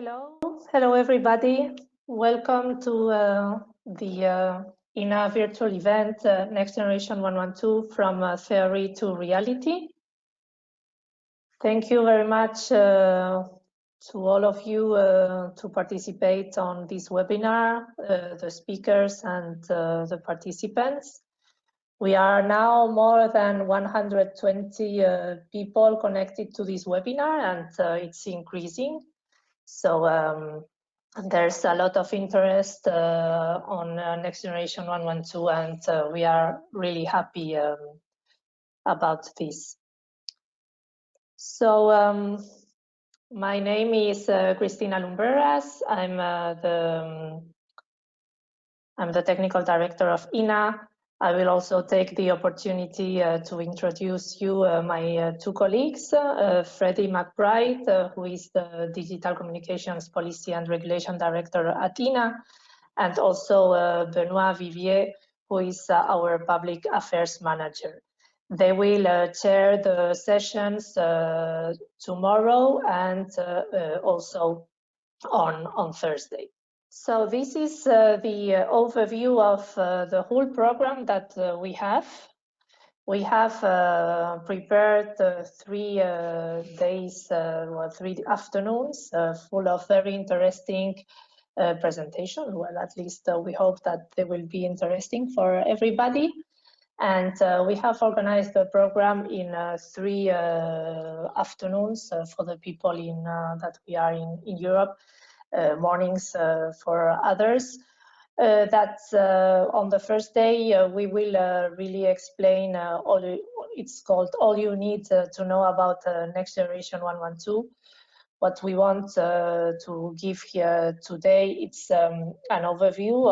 Hello everybody. Welcome to the EENA virtual event, Next Generation 112 from Theory to Reality. Thank you very much to all of you to participate on this webinar, the speakers and the participants. We are now more than 120 people connected to this webinar, and it's increasing. So there's a lot of interest on Next Generation 112, and we are really happy about this. So my name is Cristina Lumbreras. I'm the technical director of EENA. I will also take the opportunity to introduce you my two colleagues, Freddie McBride, who is the Digital Communications Policy and Regulation Director at EENA, and also Benoit Vivier, who is our Public Affairs Manager. They will chair the sessions tomorrow and also on Thursday. So this is the overview of the whole program that we have. We have prepared 3 days or 3 afternoons full of very interesting presentations. Well, at least we hope that they will be interesting for everybody. And we have organized the program in 3 afternoons for the people in that we are in Europe. Mornings for others. That's on the first day we will really explain it's called All You Need to Know About Next Generation 112. What we want to give here today, it's an overview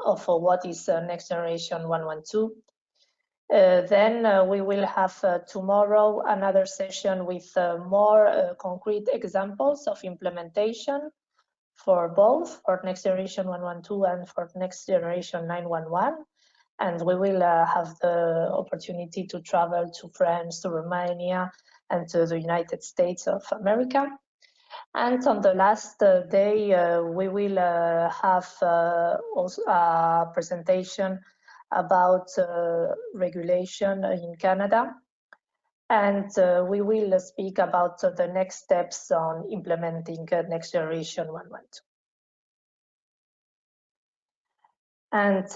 of what is Next Generation 112. Then we will have tomorrow another session with more concrete examples of implementation for both for Next Generation 112 and for Next Generation 911. And we will have the opportunity to travel to France, to Romania, and to the United States of America. And on the last day, we will have also a presentation about regulation in Canada, and we will speak about the next steps on implementing Next Generation 112. And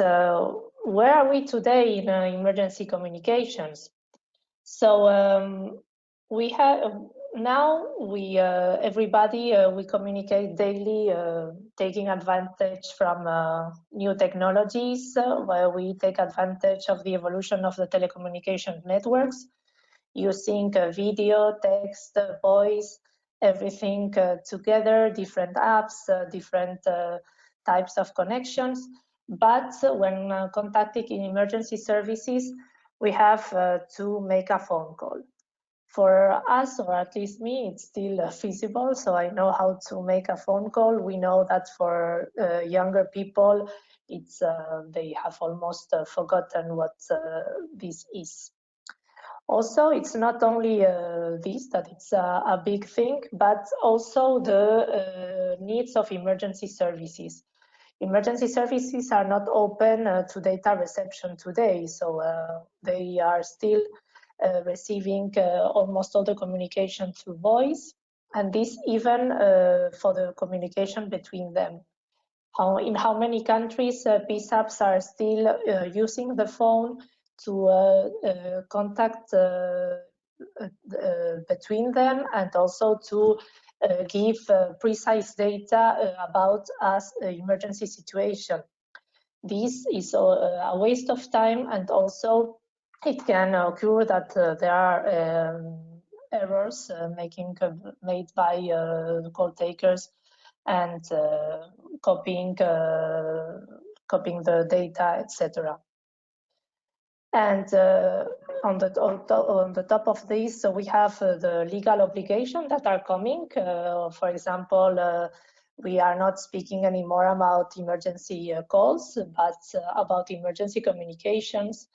where are we today in emergency communications? So we have now everybody we communicate daily, taking advantage from new technologies, where we take advantage of the evolution of the telecommunication networks, using video, text, voice, everything together, different apps, different types of connections. But when contacting in emergency services, we have to make a phone call. For us, or at least me, it's still feasible, so I know how to make a phone call. We know that for younger people, it's they have almost forgotten what this is. Also, it's not only this, that it's a big thing, but also the needs of emergency services. Emergency services are not open to data reception today, so they are still receiving almost all the communication through voice, and this even for the communication between them. In how many countries PSAPs are still using the phone to contact between them, and also to give precise data about us emergency situation. This is a waste of time, and also it can occur that there are errors made by call takers, and copying the data, etc. And on the top of this, so we have the legal obligations that are coming. For example, we are not speaking anymore about emergency calls, but about emergency communications.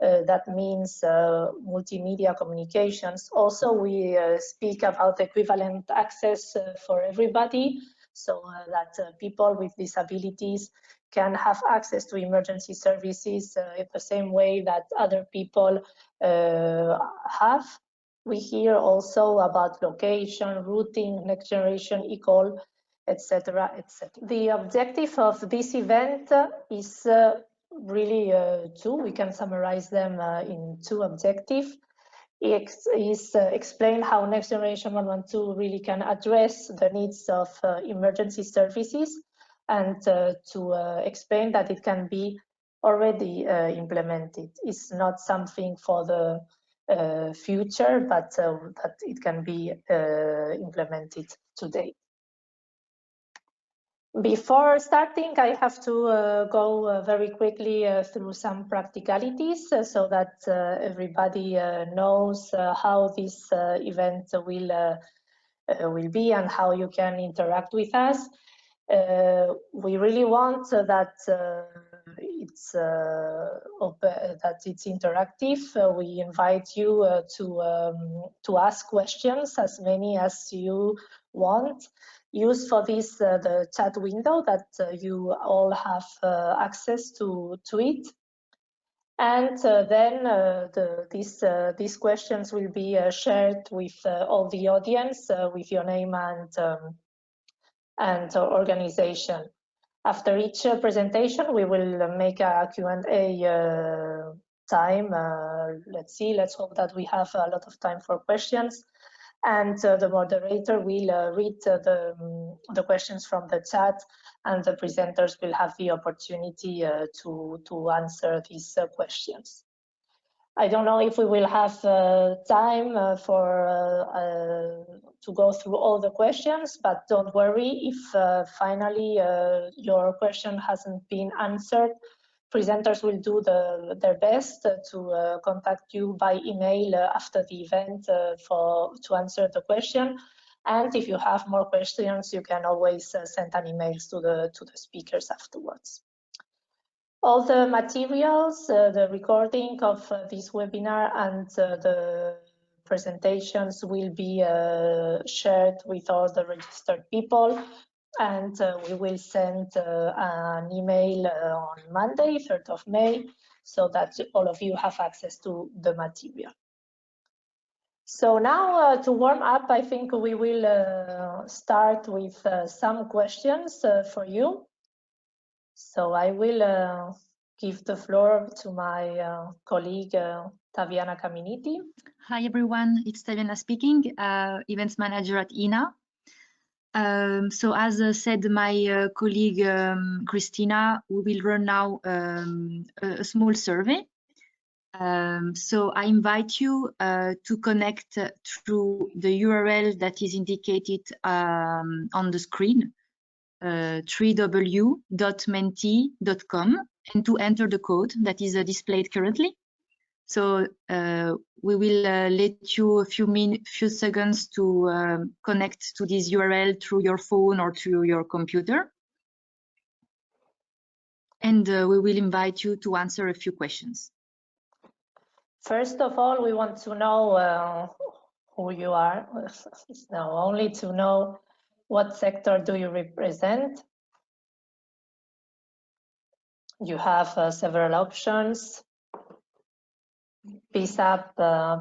that means multimedia communications. Also, we speak about equivalent access for everybody, so that people with disabilities can have access to emergency services in the same way that other people have. We hear also about location, routing, next generation eCall, etc., etc. The objective of this event is really two. We can summarize them in two objectives. Explain how next generation 112 really can address the needs of emergency services, and to explain that it can be already implemented. It's not something for the future, but that it can be implemented today. Before starting, I have to go very quickly through some practicalities so that everybody knows how this event will be and how you can interact with us. We really want that it's interactive. We invite you to ask questions, as many as you want. Use for this the chat window that you all have access to it. And then these questions will be shared with all the audience with your name and organization. After each presentation, we will make a Q&A time. Let's hope that we have a lot of time for questions. And the moderator will read the questions from the chat, and the presenters will have the opportunity to answer these questions. I don't know if we will have time to go through all the questions, but don't worry if finally your question hasn't been answered. Presenters will do their best to contact you by email after the event to answer the question. And if you have more questions, you can always send an email to the speakers afterwards. All the materials, the recording of this webinar and the presentations will be shared with all the registered people. And we will send an email on Monday, 3rd of May, so that all of you have access to the material. So now to warm up, I think we will start with some questions for you. So I will give the floor to my colleague, Taviana Caminiti. Hi, everyone. It's Taviana speaking, events manager at EENA. So as said my colleague Christina, we will run now a small survey. So I invite you to connect through the URL that is indicated on the screen, www.menti.com, and to enter the code that is displayed currently. So we will let you a few seconds to connect to this URL through your phone or through your computer. And we will invite you to answer a few questions. First of all, we want to know who you are. No, only to know what sector do you represent. You have several options. PSAP,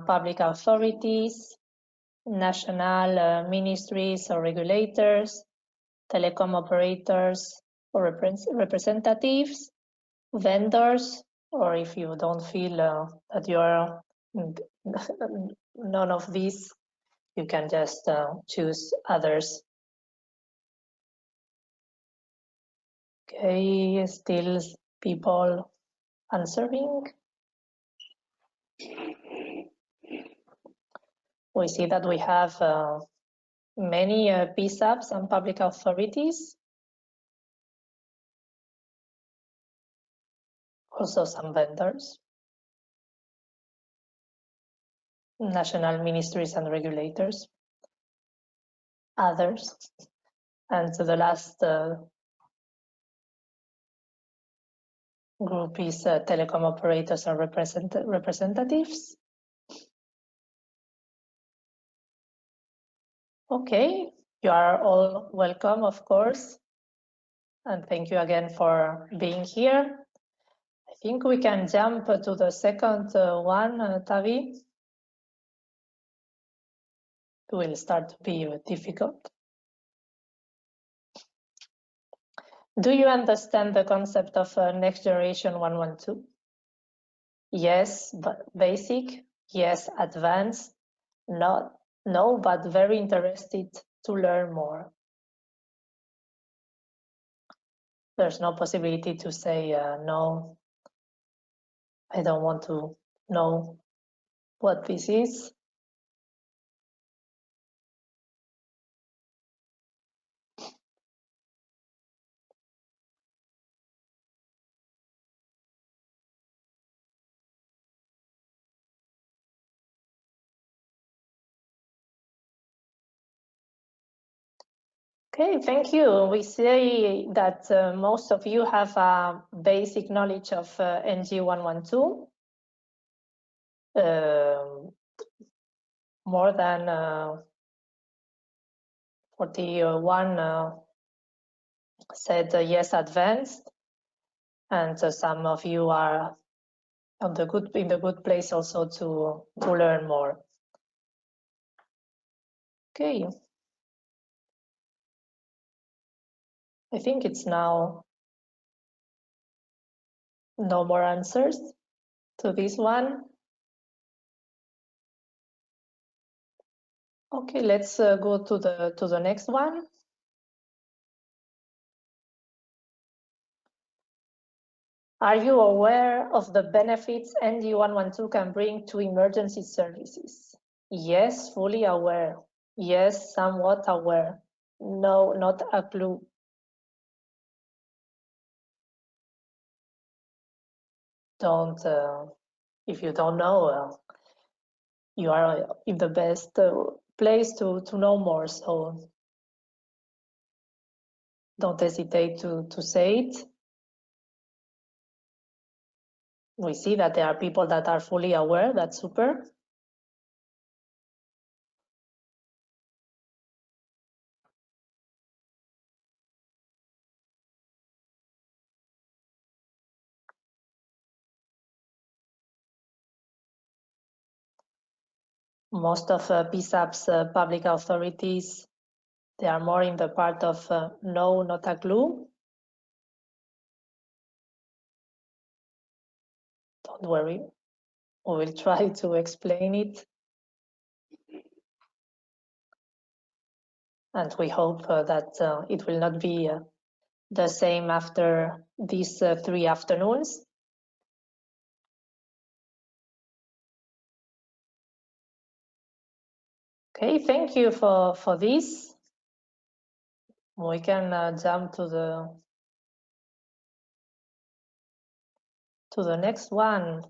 public authorities, national ministries or regulators, telecom operators or representatives, vendors, or if you don't feel that you are none of these, you can just choose others. Okay, still people answering. We see that we have many PSAPs and public authorities. Also some vendors. National ministries and regulators. Others. And so the last group is telecom operators and representatives. Okay, you are all welcome, of course. And thank you again for being here. I think we can jump to the second one, Tavi. It will start to be difficult. Do you understand the concept of next generation 112? Yes, but basic. Yes, advanced. No, but very interested to learn more. There's no possibility to say no, I don't want to know what this is. Okay, thank you. We say that most of you have a basic knowledge of NG112. More than 41 said yes, advanced, and some of you are in the good place also to learn more. Okay, I think it's now no more answers to this one. Okay, let's go to the next one. Are you aware of the benefits NG112 can bring to emergency services? Yes, fully aware. Yes, somewhat aware. No, not a clue. Don't, if you don't know, you are in the best place to know more, so don't hesitate to say it. We see that there are people that are fully aware, that's super. Most of PSAP's public authorities, they are more in the part of no, not a clue. Don't worry, we will try to explain it. And we hope that it will not be the same after these 3 afternoons. Okay, thank you for this. We can jump to the next one.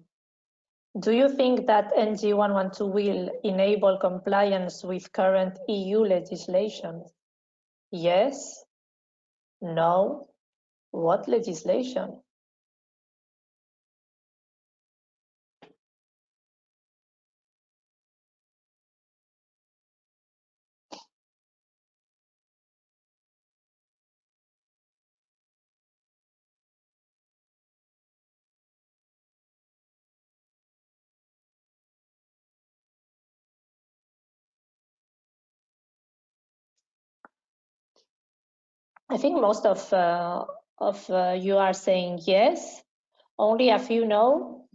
Do you think that NG112 will enable compliance with current EU legislation? Yes. No. What legislation? I think most of you are saying yes. Only a few no.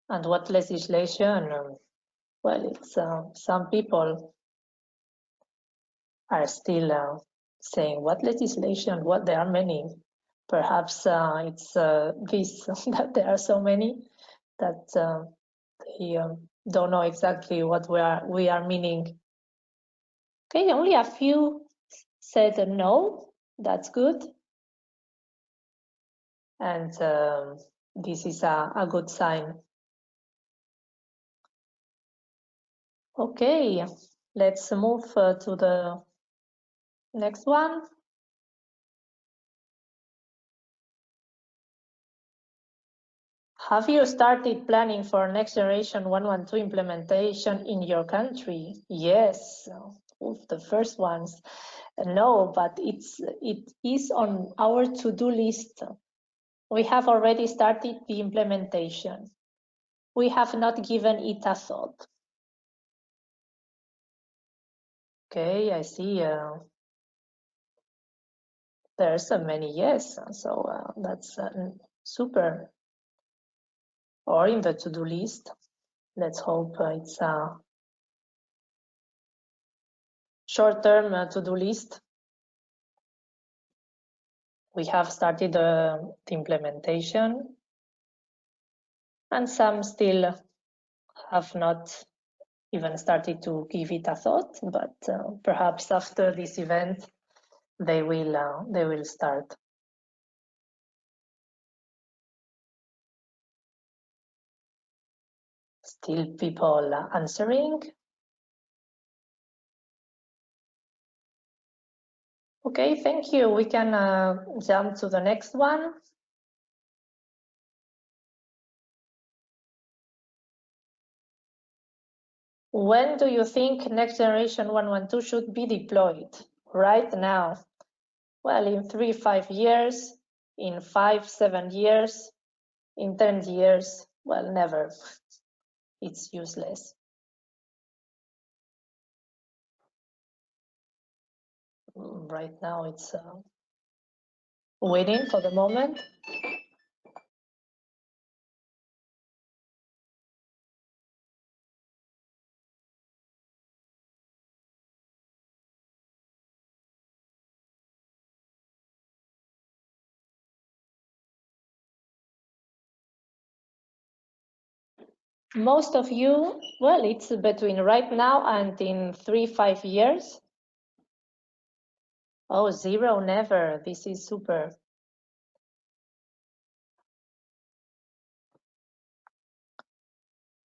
And what legislation? Well, it's some people are still saying what legislation? What? There are many. Perhaps it's this that there are so many that they don't know exactly what we are meaning. Okay, only a few said no. That's good, and this is a good sign. Okay, let's move to the next one. Have you started planning for next generation 112 implementation in your country? Yes, the first ones. No, but it is on our to-do list. We have already started the implementation. We have not given it a thought. Okay, I see. There's so many yes, so that's super. Or in the to-do list. Let's hope it's a short-term to-do list. We have started the implementation, and some still have not even started to give it a thought, but perhaps after this event they will start. Still people answering. Okay, thank you. We can jump to the next one. When do you think next generation 112 should be deployed? Right now. Well, in 3-5 years, in 5-7 years, in 10 years, well, never. It's useless. Right now, it's waiting for the moment. Most of you, well, it's between right now and in 3-5 years. Oh, 0, never. This is super.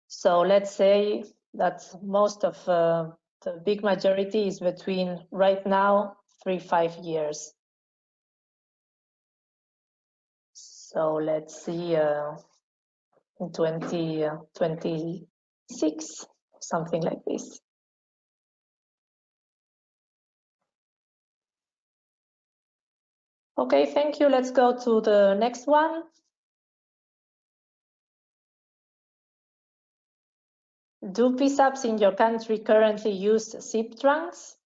So let's say that most of the big majority is between right now, 3-5 years. So let's see, 2026, something like this. Okay, thank you. Let's go to the next one. Do PSAPs in your country currently use zip trunks?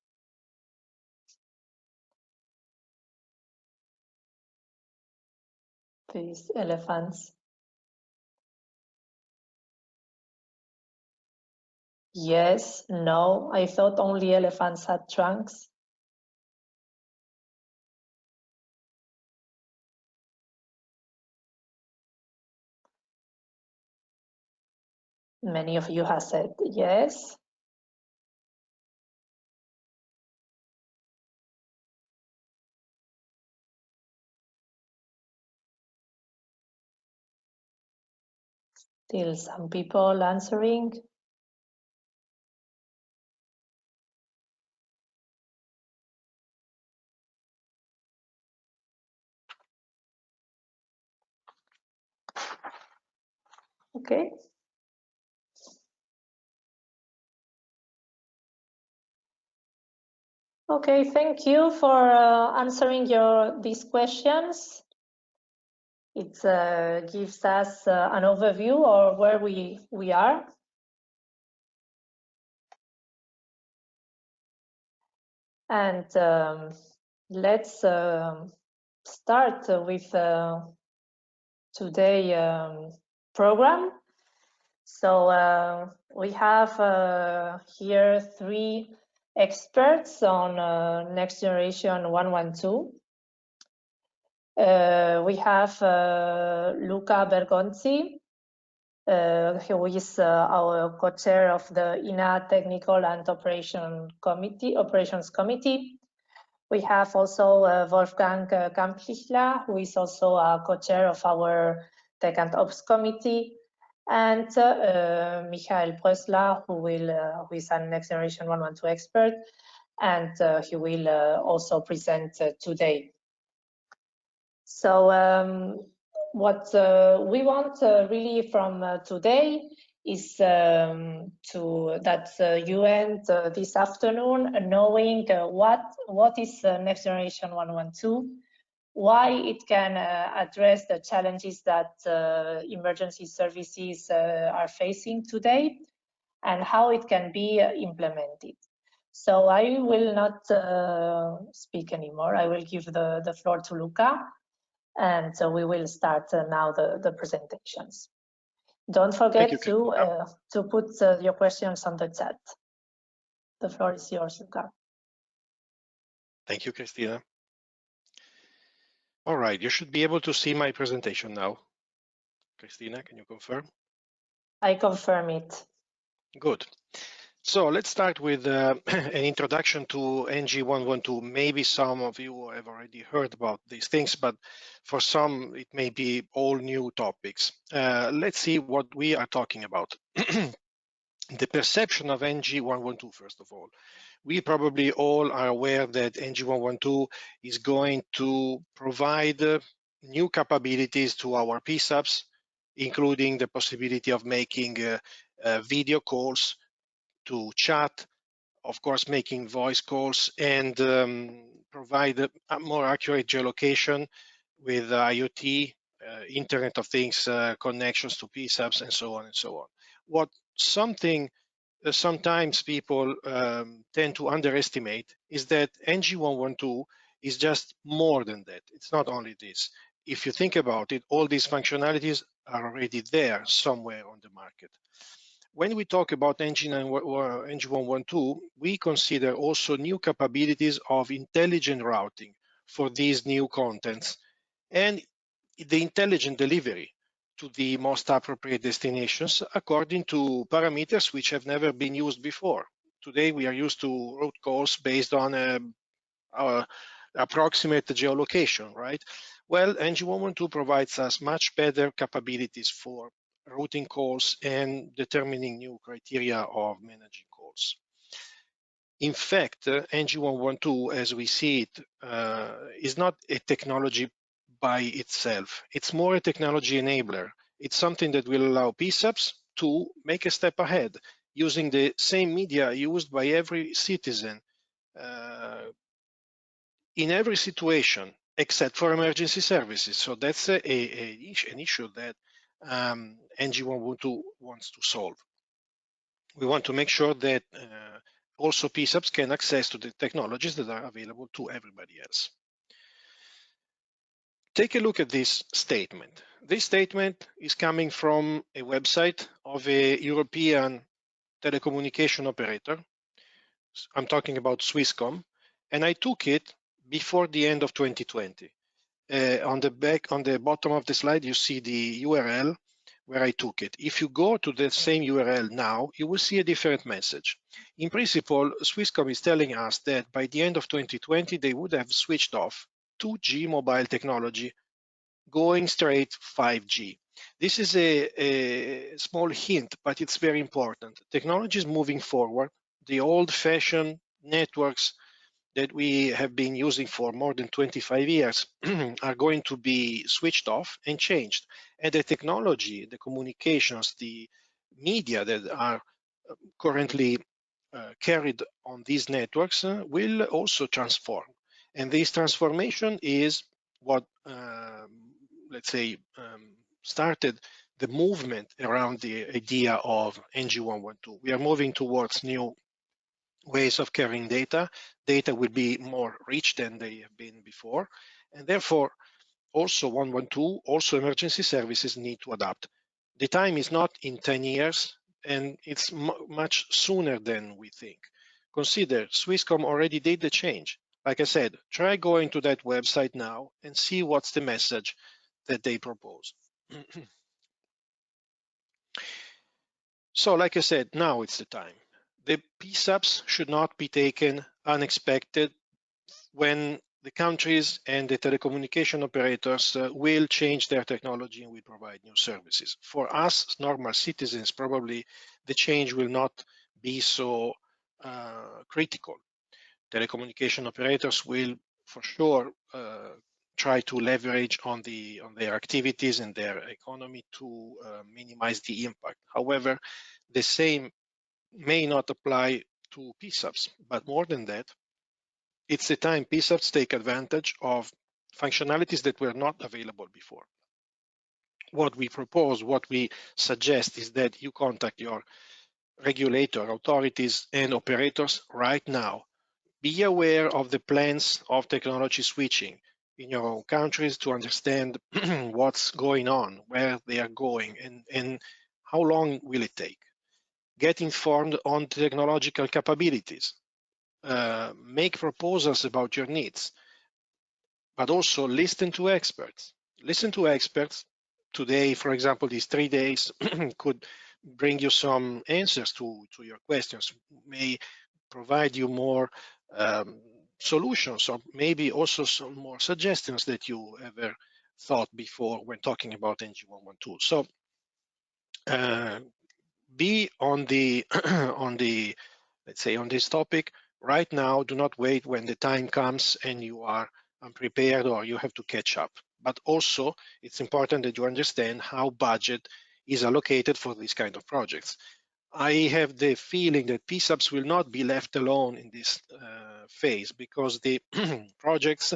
These elephants. Yes, no, I thought only elephants had trunks. Many of you have said yes. Still some people answering. Okay. Okay, thank you for answering these questions. It gives us an overview of where we are. And let's start with today's program. So we have here 3 experts on next generation 112. We have Luca Bergonzi, who is our co-chair of the EENA Technical and Operations Committee. We have also Wolfgang Kamplichler, who is also a co-chair of our Tech and Ops Committee, and Michael Prössler, who is a next generation 112 expert, and he will also present today. So what we want really from today is that you end this afternoon knowing what is next generation 112, why it can address the challenges that emergency services are facing today, and how it can be implemented. So I will not speak anymore. I will give the floor to Luca, and so we will start now the presentations. Don't forget to put your questions on the chat. The floor is yours, Luca. Thank you, Christina. All right, you should be able to see my presentation now. Christina, can you confirm? I confirm it. Good. So let's start with an introduction to NG112. Maybe some of you have already heard about these things, but for some, it may be all new topics. Let's see what we are talking about. The perception of NG112, first of all. We probably all are aware that NG112 is going to provide new capabilities to our PSAPs, including the possibility of making video calls to chat, of course, making voice calls, and provide a more accurate geolocation with IoT, Internet of Things connections to PSAPs, and so on and so on. What sometimes people tend to underestimate is that NG112 is just more than that. It's not only this. If you think about it, all these functionalities are already there somewhere on the market. When we talk about NG112, we consider also new capabilities of intelligent routing for these new contents and the intelligent delivery to the most appropriate destinations according to parameters which have never been used before. Today, we are used to route calls based on our approximate geolocation, right? Well, NG112 provides us much better capabilities for routing calls and determining new criteria of managing calls. In fact, NG112, as we see it, is not a technology by itself. It's more a technology enabler. It's something that will allow PSAPs to make a step ahead using the same media used by every citizen in every situation, except for emergency services. So that's an issue that NG112 wants to solve. We want to make sure that also PSAPs can access to the technologies that are available to everybody else. Take a look at this statement. This statement is coming from a website of a European telecommunication operator. I'm talking about Swisscom, and I took it before the end of 2020. On the bottom of the slide, you see the URL where I took it. If you go to the same URL now, you will see a different message. In principle, Swisscom is telling us that by the end of 2020, they would have switched off 2G mobile technology, going straight 5G. This is a small hint, but it's very important. Technology is moving forward. The old-fashioned networks that we have been using for more than 25 years are going to be switched off and changed. And the technology, the communications, the media that are currently carried on these networks will also transform. And this transformation is what, let's say, started the movement around the idea of NG112. We are moving towards new ways of carrying data. Data will be more rich than they have been before. And therefore, also 112, also emergency services need to adapt. The time is not in 10 years, and it's much sooner than we think. Consider, Swisscom already did the change. Like I said, try going to that website now and see what's the message that they propose. So like I said, now it's the time. The PSAPs should not be taken unexpected when the countries and the telecommunication operators will change their technology and will provide new services. For us, normal citizens, probably the change will not be so critical. Telecommunication operators will, for sure, try to leverage on their activities and their economy to minimize the impact. However, the same may not apply to PSAPs, but more than that, it's the time PSAPs take advantage of functionalities that were not available before. What we propose, what we suggest is that you contact your regulator, authorities, and operators right now. Be aware of the plans of technology switching in your own countries to understand what's going on, where they are going, and how long will it take. Get informed on technological capabilities. Make proposals about your needs, but also listen to experts. Listen to experts. Today, for example, these 3 days could bring you some answers to your questions, may provide you more solutions, or maybe also some more suggestions that you ever thought before when talking about NG112. So be on the let's say on this topic right now. Do not wait when the time comes and you are unprepared or you have to catch up. But also it's important that you understand how budget is allocated for these kind of projects. I have the feeling that PSAPs will not be left alone in this phase, because the projects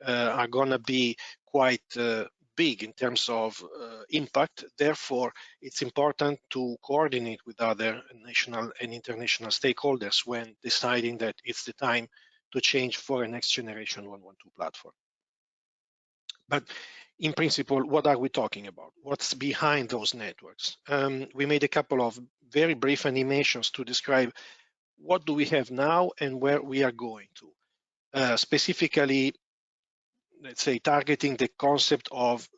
are going to be quite big in terms of impact. Therefore, it's important to coordinate with other national and international stakeholders when deciding that it's the time to change for a next generation 112 platform. But in principle, what are we talking about? What's behind those networks? We made a couple of very brief animations to describe what do we have now and where we are going to. Specifically, let's say, targeting the concept of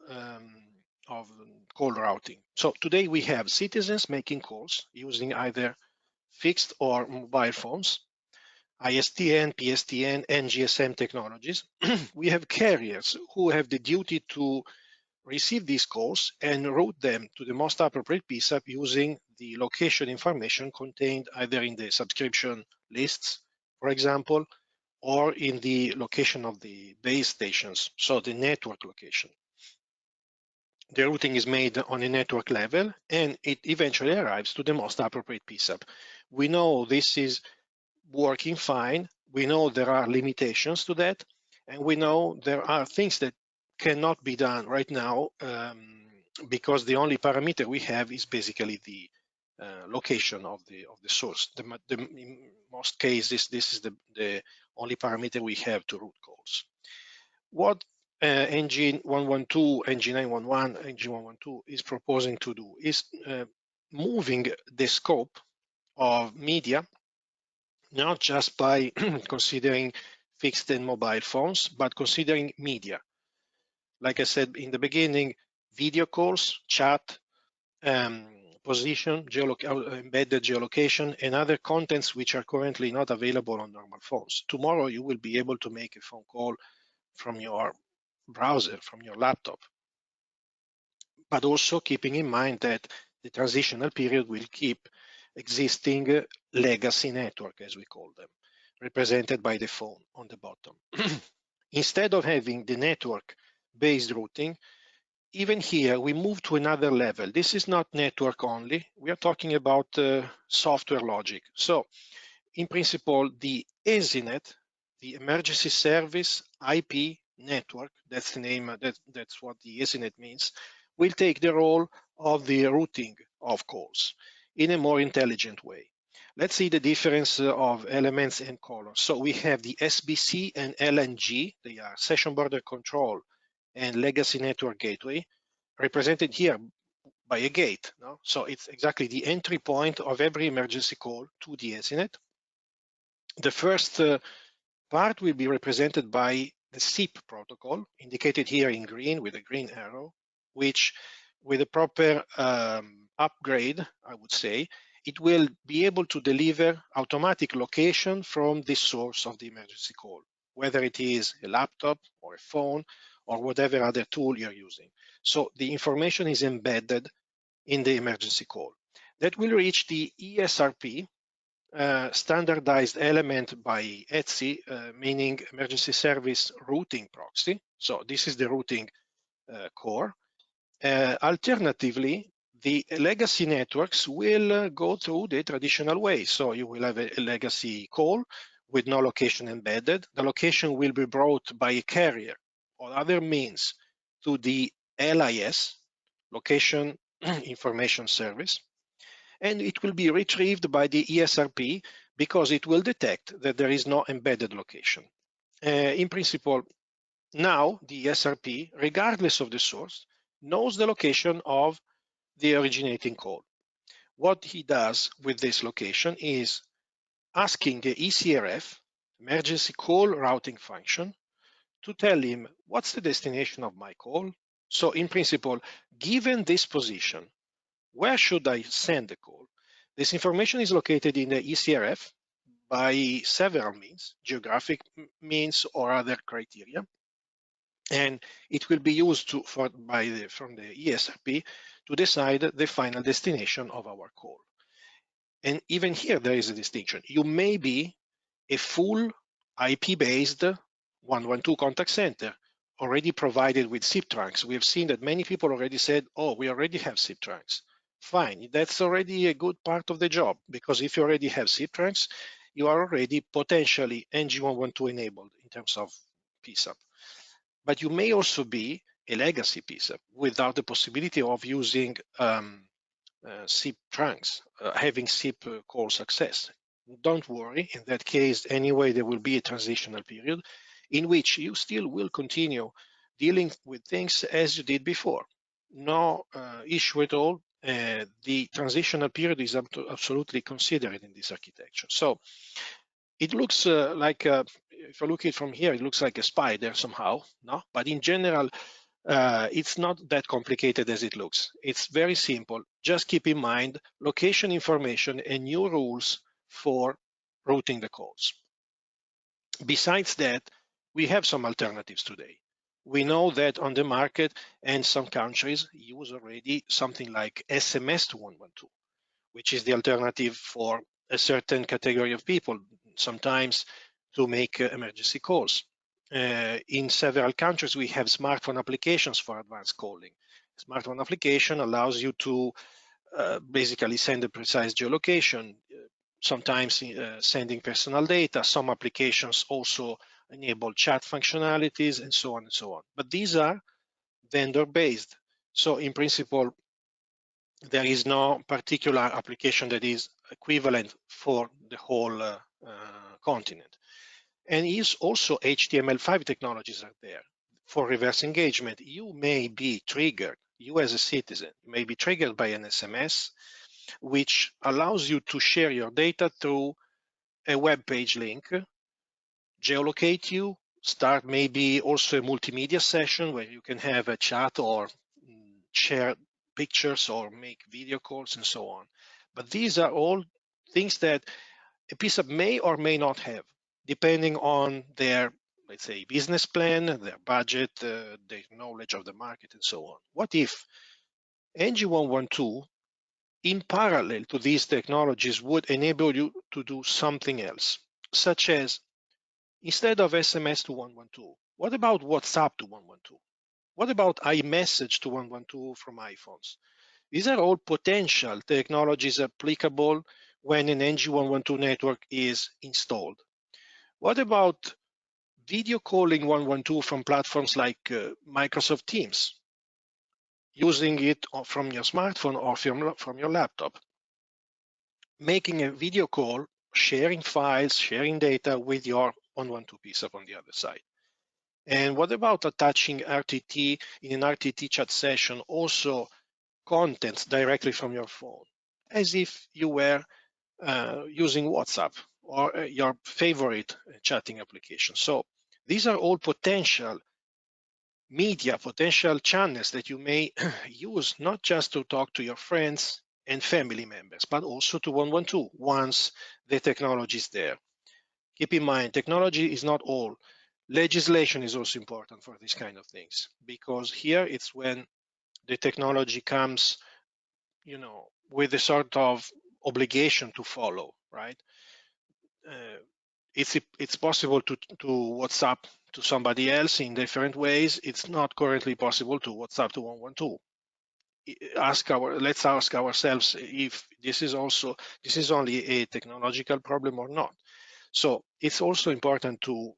call routing. So today we have citizens making calls using either fixed or mobile phones, ISDN, PSTN, and GSM technologies. We have carriers who have the duty to receive these calls and route them to the most appropriate PSAP using the location information contained either in the subscription lists, for example, or in the location of the base stations, so the network location. The routing is made on a network level, and it eventually arrives to the most appropriate PSAP. We know this is working fine. We know there are limitations to that, and we know there are things that cannot be done right now because the only parameter we have is basically the location of the source. In most cases, this is the only parameter we have to route calls. What NG112, NG911, NG112 is proposing to do is moving the scope of media, not just by considering fixed and mobile phones, but considering media. Like I said in the beginning, video calls, chat, position, embedded geolocation, and other contents which are currently not available on normal phones. Tomorrow, you will be able to make a phone call from your browser, from your laptop. But also keeping in mind that the transitional period will keep existing legacy network, as we call them, represented by the phone on the bottom. Instead of having the network-based routing, even here, we move to another level. This is not network only. We are talking about software logic. So, in principle, the ESINet, the Emergency Service IP Network, that's the name, that's what the ESINet means, will take the role of the routing of calls in a more intelligent way. Let's see the difference of elements and colors. So we have the SBC and LNG, they are Session Border Control and Legacy Network Gateway, represented here by a gate. No? So it's exactly the entry point of every emergency call to the ESINet. The first part will be represented by the SIP protocol, indicated here in green with a green arrow, which with a proper upgrade, I would say, it will be able to deliver automatic location from the source of the emergency call, whether it is a laptop or a phone or whatever other tool you're using. So the information is embedded in the emergency call. That will reach the ESRP, standardized element by ETSI, meaning Emergency Service Routing Proxy, So this is the routing core. Alternatively, the legacy networks will go through the traditional way. So you will have a legacy call with no location embedded. The location will be brought by a carrier or other means to the LIS, Location Information Service, and it will be retrieved by the ESRP because it will detect that there is no embedded location. In principle, now the ESRP, regardless of the source, knows the location of the originating call. What he does with this location is asking the ECRF, emergency call routing function, to tell him what's the destination of my call. So in principle, given this position, where should I send the call? This information is located in the ECRF by several means, geographic means or other criteria. And it will be used from the ESRP to decide the final destination of our call. And even here, there is a distinction. You may be a full IP-based 112 contact center already provided with SIP trunks. We have seen that many people already said, oh, we already have SIP trunks. Fine, that's already a good part of the job, because if you already have SIP trunks, you are already potentially NG112 enabled in terms of PSAP. But you may also be a legacy PSAP without the possibility of using SIP trunks, having SIP call success. Don't worry, in that case, anyway, there will be a transitional period in which you still will continue dealing with things as you did before. No issue at all. The transitional period is absolutely considered in this architecture. So it looks like, if I look at it from here, it looks like a spider somehow, no? But in general, it's not that complicated as it looks. It's very simple. Just keep in mind location information and new rules for routing the calls. Besides that, we have some alternatives today. We know that on the market and some countries use already something like SMS to 112, which is the alternative for a certain category of people, sometimes to make emergency calls. In several countries, we have smartphone applications for advanced calling. Smartphone application allows you to basically send a precise geolocation, sometimes sending personal data. Some applications also enable chat functionalities and so on and so on. But these are vendor-based. So in principle, there is no particular application that is equivalent for the whole continent. And is also HTML5 technologies are there. For reverse engagement, you may be triggered, you as a citizen, may be triggered by an SMS, which allows you to share your data through a web page link, geolocate you, start maybe also a multimedia session where you can have a chat or share pictures or make video calls and so on. But these are all things that a PSAP may or may not have, depending on their, let's say, business plan, their budget, their knowledge of the market, and so on. What if NG112, in parallel to these technologies, would enable you to do something else, such as instead of SMS to 112, what about WhatsApp to 112? What about iMessage to 112 from iPhones? These are all potential technologies applicable when an NG112 network is installed. What about video calling 112 from platforms like Microsoft Teams, using it from your smartphone or from your laptop? Making a video call, sharing files, sharing data with your 112 PSAP on the other side. And what about attaching RTT in an RTT chat session, also contents directly from your phone, as if you were using WhatsApp or your favorite chatting application? So these are all potential media, potential channels that you may use, not just to talk to your friends and family members, but also to 112 once the technology is there. Keep in mind, technology is not all. Legislation is also important for these kind of things, because here it's when the technology comes, with a sort of obligation to follow, right? It's possible to WhatsApp to somebody else in different ways, it's not currently possible to WhatsApp to 112. Let's ask ourselves if this is only a technological problem or not. So it's also important to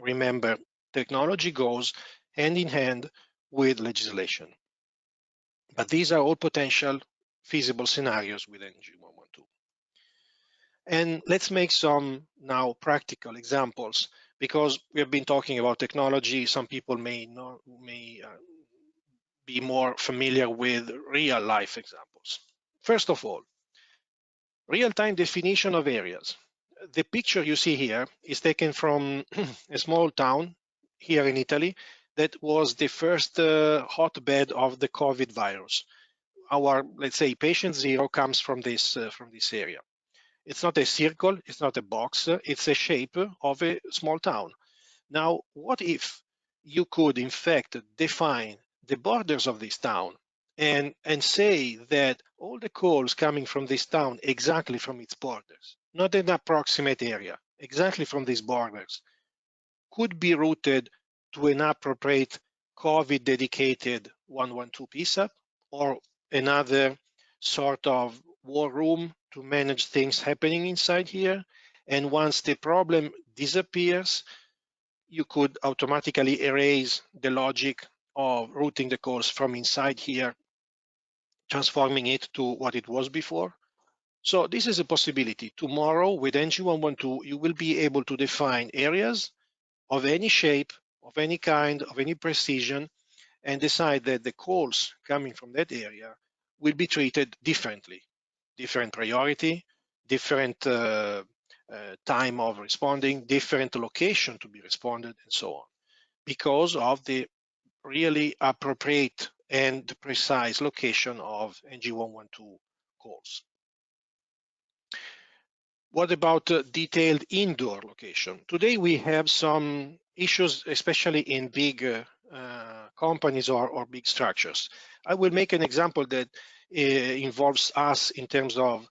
remember technology goes hand in hand with legislation. But these are all potential feasible scenarios with NG112. And let's make some now practical examples, because we have been talking about technology. Some people may be more familiar with real life examples. First of all, real-time definition of areas. The picture you see here is taken from a small town here in Italy that was the first hotbed of the COVID virus. Our, let's say, patient zero comes from this area. It's not a circle, it's not a box, it's a shape of a small town. Now, what if you could, in fact, define the borders of this town and say that all the calls coming from this town exactly from its borders, not an approximate area, exactly from these borders, could be routed to an appropriate COVID-dedicated 112 PSAP or another sort of war room to manage things happening inside here. And once the problem disappears, you could automatically erase the logic of routing the calls from inside here, transforming it to what it was before. So this is a possibility. Tomorrow with NG112, you will be able to define areas of any shape, of any kind, of any precision, and decide that the calls coming from that area will be treated differently, different priority, different time of responding, different location to be responded, and so on, because of the really appropriate and precise location of NG112 calls. What about detailed indoor location? Today we have some issues, especially in big companies or big structures. I will make an example that involves us in terms of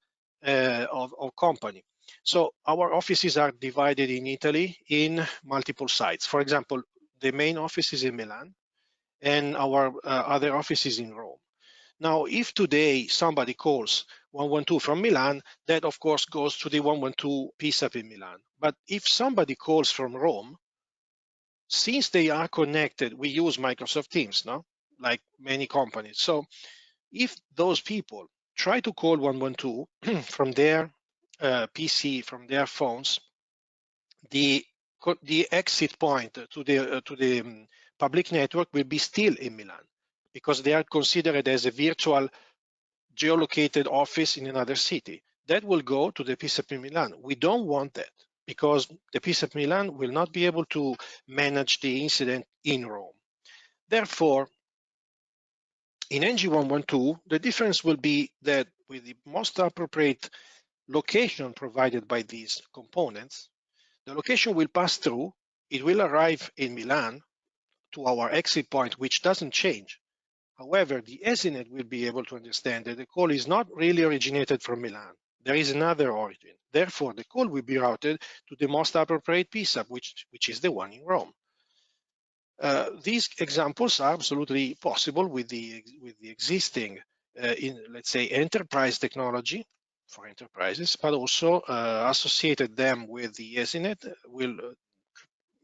company. So our offices are divided in Italy in multiple sites. For example, the main office is in Milan, and our other office is in Rome. Now, if today somebody calls 112 from Milan, that of course goes to the 112 PSAP in Milan. But if somebody calls from Rome, since they are connected, we use Microsoft Teams, no? Like many companies. So if those people try to call 112 from their PC, from their phones, the exit point to the public network will be still in Milan, because they are considered as a virtual geolocated office in another city. That will go to the PSAP in Milan. We don't want that, because the PSAP Milan will not be able to manage the incident in Rome. Therefore, in NG112, the difference will be that with the most appropriate location provided by these components, the location will pass through, it will arrive in Milan to our exit point, which doesn't change. However, the ESINet will be able to understand that the call is not really originated from Milan. There is another origin. Therefore, the call will be routed to the most appropriate PSAP, which is the one in Rome. These examples are absolutely possible with the existing, let's say, enterprise technology for enterprises, but also associated them with the ESINet will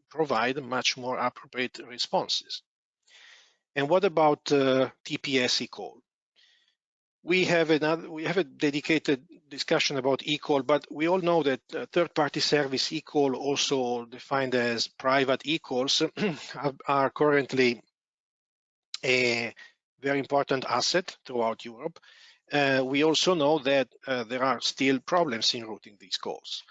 provide much more appropriate responses. And what about TPS eCall? We have a dedicated discussion about eCall, but we all know that third-party service eCall, also defined as private eCalls, are currently a very important asset throughout Europe. We also know that there are still problems in routing these calls.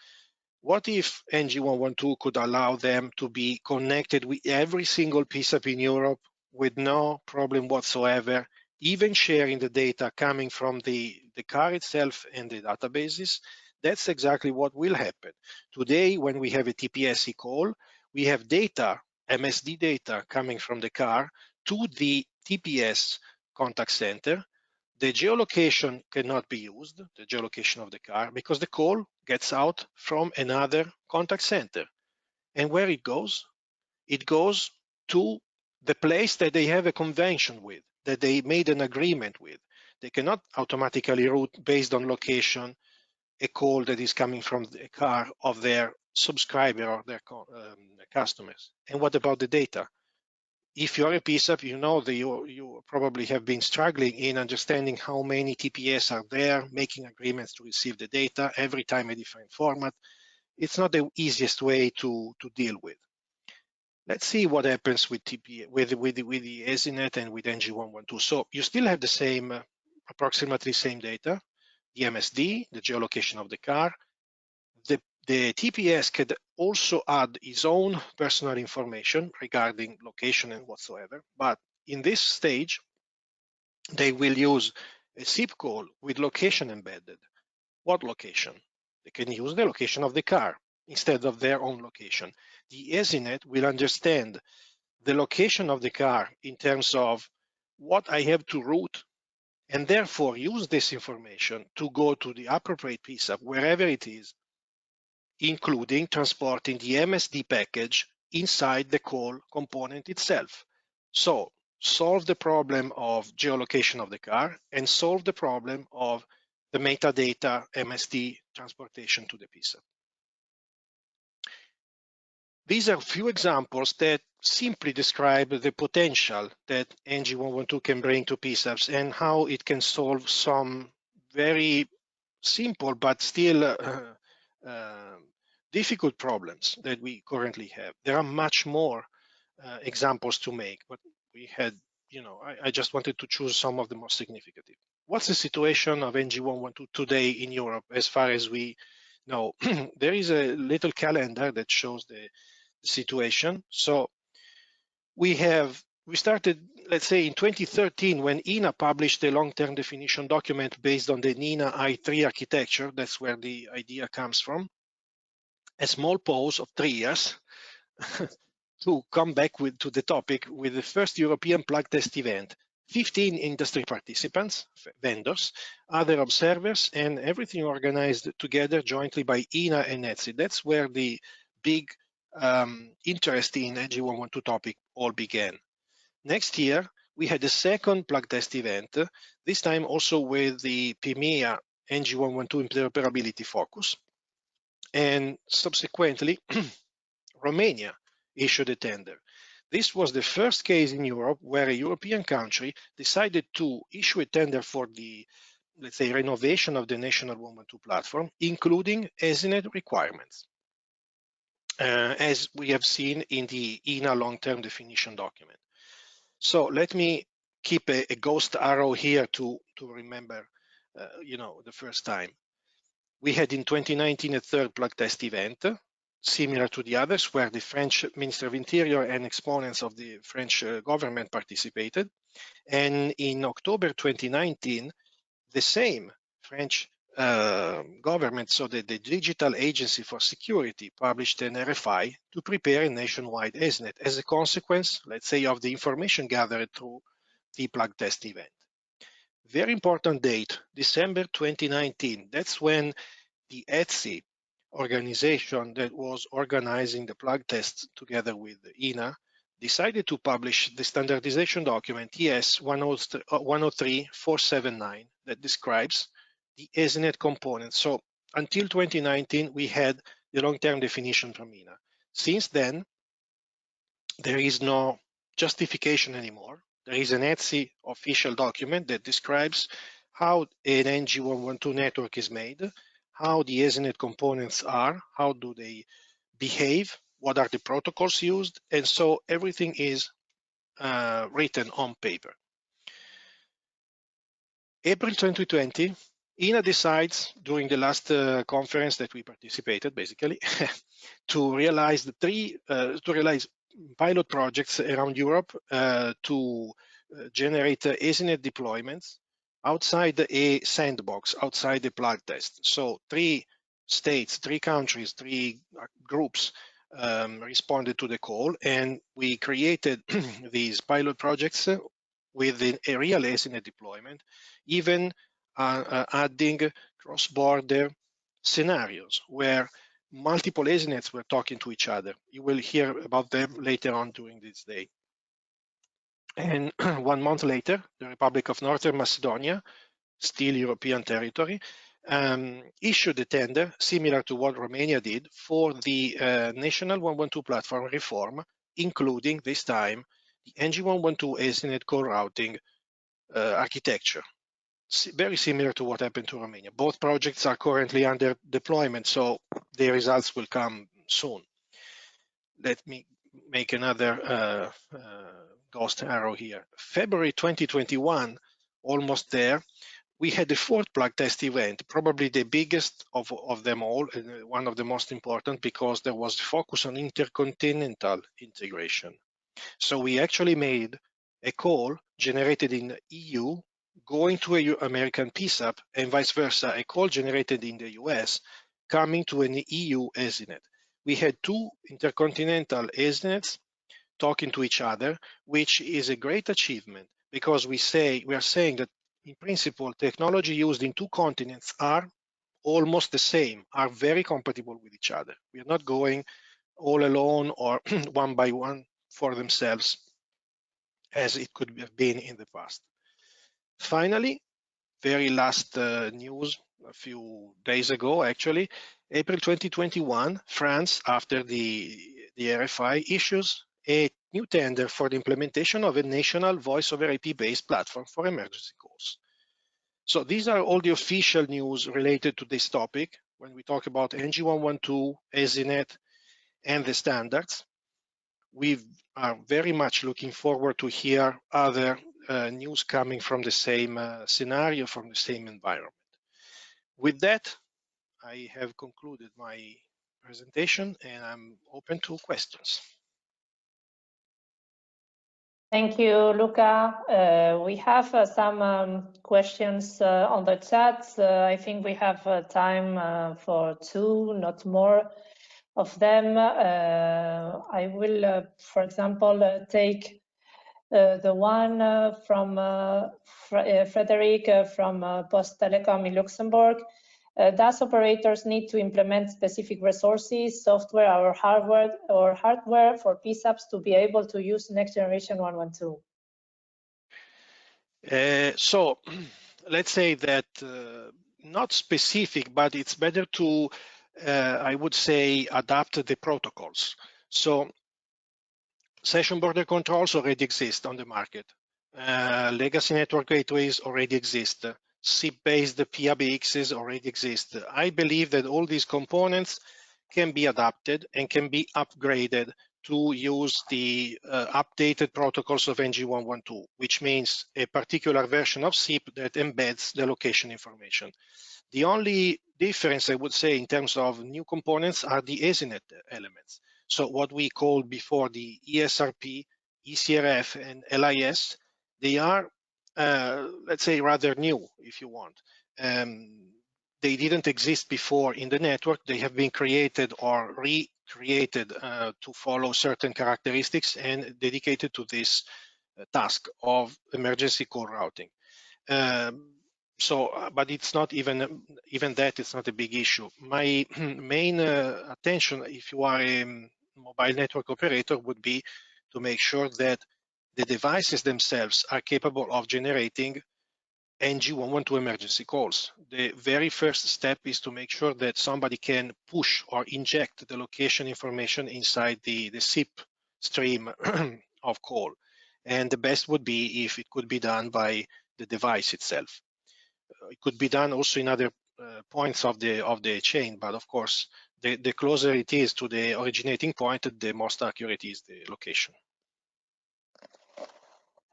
What if NG112 could allow them to be connected with every single PSAP in Europe with no problem whatsoever, even sharing the data coming from the car itself and the databases? That's exactly what will happen. Today, when we have a TPS call, we have data, MSD data coming from the car to the TPS contact center. The geolocation cannot be used, the geolocation of the car, because the call gets out from another contact center. And where it goes? it goes to the place that they have a convention with, that they made an agreement with. They cannot automatically route based on location a call that is coming from the car of their subscriber or their customers. And what about the data? If you're a PSAP, you know that you probably have been struggling in understanding how many TPS are there, making agreements to receive the data, every time a different format. It's not the easiest way to deal with. Let's see what happens with TP with the EZNet and with NG112. So you still have the same, approximately same data, the MSD, the geolocation of the car. The TPS could also add its own personal information regarding location and whatsoever. But in this stage, they will use a SIP call with location embedded. What location? They can use the location of the car instead of their own location. The EZNet will understand the location of the car in terms of what I have to route, and therefore use this information to go to the appropriate PSAP, wherever it is, including transporting the MSD package inside the call component itself. So solve the problem of geolocation of the car and solve the problem of the metadata MSD transportation to the PSAP. These are a few examples that simply describe the potential that NG112 can bring to PSAPs and how it can solve some very simple but still difficult problems that we currently have. There are much more examples to make, but we had, I just wanted to choose some of the most significant. What's the situation of NG112 today in Europe as far as we know? There is a little calendar that shows the situation. So we started, let's say, in 2013 when EENA published a long-term definition document based on the EENA i3 architecture. That's where the idea comes from. A small pause of 3 years to come back to the topic with the first European plug test event. 15 industry participants, vendors, other observers, and everything organized together jointly by EENA and ETSI. That's where the big interest in NG112 topic all began. Next year, we had a second plug test event, this time also with the PMEA NG112 interoperability focus. And subsequently, Romania issued a tender. This was the first case in Europe where a European country decided to issue a tender for the, let's say, renovation of the national 112 platform, including EZNet requirements, as we have seen in the EENA long-term definition document. So let me keep a ghost arrow here to remember, the first time. We had in 2019 a third plug test event, similar to the others, where the French Minister of Interior and exponents of the French government participated. And in October 2019, the same French government, so the Digital Agency for Security, published an RFI to prepare a nationwide EZNet as a consequence, let's say, of the information gathered through the plug test event. Very important date, December 2019. That's when the ETSI organization that was organizing the plug tests together with EENA decided to publish the standardization document TS 103.479 that describes the EZNet component. So until 2019, we had the long-term definition from EENA. Since then, there is no justification anymore. There is an ETSI official document that describes how an NG112 network is made, how the EZNet components are, how do they behave, what are the protocols used, and so everything is written on paper. April 2020, EENA decides, during the last conference that we participated, basically, to realize pilot projects around Europe to generate EZNet deployments outside a sandbox, outside the plug test. So 3 states, 3 countries, 3 groups responded to the call, and we created these pilot projects with a real EZNet deployment, even adding cross-border scenarios where multiple ESNets were talking to each other. You will hear about them later on during this day. And 1 month later, the Republic of Northern Macedonia, still European territory, issued a tender similar to what Romania did for the national 112 platform reform, including this time the NG112 ESNet core routing architecture. Very similar to what happened to Romania. Both projects are currently under deployment, so the results will come soon. Let me make another ghost arrow here. February 2021, almost there, we had the fourth plug test event, probably the biggest of them all, and one of the most important because there was focus on intercontinental integration. So we actually made a call generated in the EU going to an American PSAP and vice versa, a call generated in the US coming to an EU ESNet. We had two intercontinental ESNets talking to each other, which is a great achievement because we are saying that in principle, technology used in two continents are almost the same, are very compatible with each other. We are not going all alone or one by one for themselves as it could have been in the past. Finally, very last news a few days ago, actually, April 2021, France, after the RFI, issues a new tender for the implementation of a national voice over IP-based platform for emergency calls. So these are all the official news related to this topic when we talk about NG112, ESNet, and the standards. We are very much looking forward to hear other news coming from the same scenario, from the same environment. With that, I have concluded my presentation and I'm open to questions. Thank you, Luca. We have some questions on the chat. I think we have time for two, not more of them. I will, for example, take the one from Frederic from Post Telecom in Luxembourg. Does operators need to implement specific resources, software or hardware for PSAPs to be able to use next generation 112? So let's say that not specific, but it's better to, I would say, adapt the protocols. So session border controls already exist on the market. Legacy network gateways already exist. SIP-based PABXs already exist. I believe that all these components can be adapted and can be upgraded to use the updated protocols of NG112, which means a particular version of SIP that embeds the location information. The only difference, I would say, in terms of new components are the ESNet elements. So what we called before the ESRP, ECRF, and LIS, they are, let's say, rather new, if you want. They didn't exist before in the network. They have been created or recreated to follow certain characteristics and dedicated to this task of emergency call routing. But it's not even that, it's not a big issue. My main attention, if you are a mobile network operator, would be to make sure that the devices themselves are capable of generating NG112 emergency calls. The very first step is to make sure that somebody can push or inject the location information inside the SIP stream of call. And the best would be if it could be done by the device itself. It could be done also in other points of the chain, but of course, the closer it is to the originating point, the most accurate is the location.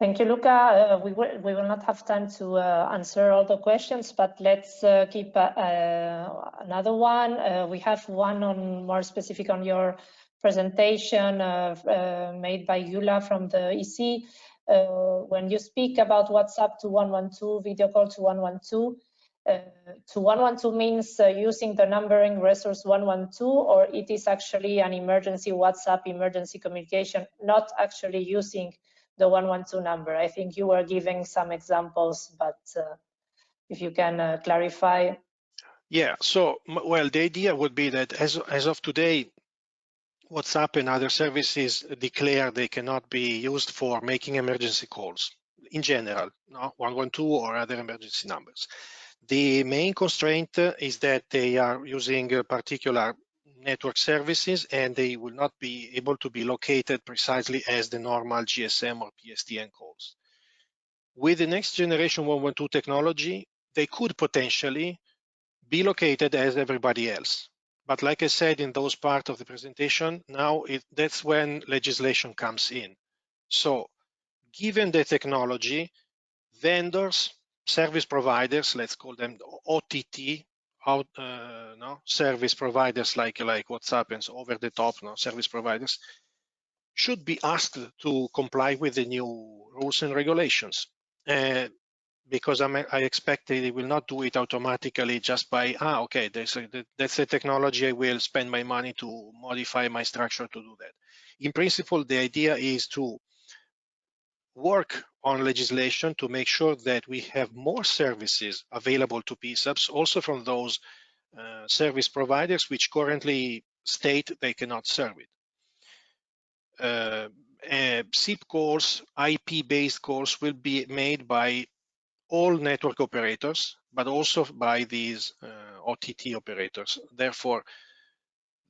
Thank you, Luca. We will not have time to answer all the questions, but let's keep another one. We have one on more specific on your presentation made by Yula from the EC. When you speak about WhatsApp to 112, video call to 112 means using the numbering resource 112, or it is actually an emergency WhatsApp emergency communication, not actually using the 112 number. I think you were giving some examples, but if you can clarify. Yeah, so, well, the idea would be that as of today, WhatsApp and other services declare they cannot be used for making emergency calls in general, no? 112 or other emergency numbers. The main constraint is that they are using particular network services and they will not be able to be located precisely as the normal GSM or PSTN calls. With the next generation 112 technology, they could potentially be located as everybody else. But like I said in those parts of the presentation, now that's when legislation comes in. So given the technology, vendors, service providers, let's call them OTT, service providers like WhatsApp and so over the top service providers, should be asked to comply with the new rules and regulations. Because I expect they will not do it automatically just by, okay, that's a technology, I will spend my money to modify my structure to do that. In principle, the idea is to work on legislation to make sure that we have more services available to PSAPs, also from those service providers which currently state they cannot serve it. SIP calls, IP-based calls will be made by all network operators, but also by these OTT operators. Therefore,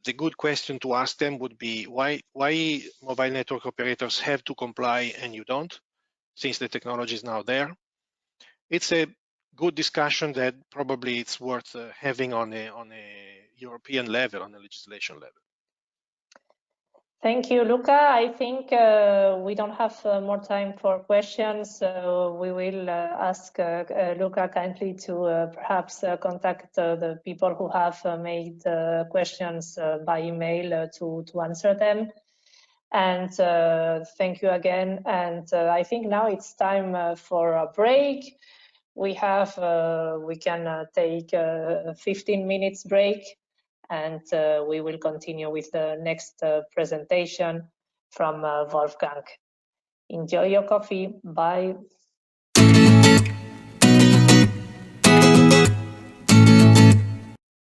the good question to ask them would be why mobile network operators have to comply and you don't, since the technology is now there. It's a good discussion that probably it's worth having on a European level, on a legislation level. Thank you, Luca. I think we don't have more time for questions. We will ask Luca kindly to perhaps contact the people who have made questions by email to answer them. And thank you again. And I think now it's time for a break. We can take a 15 minutes break, and we will continue with the next presentation from Wolfgang. Enjoy your coffee. Bye.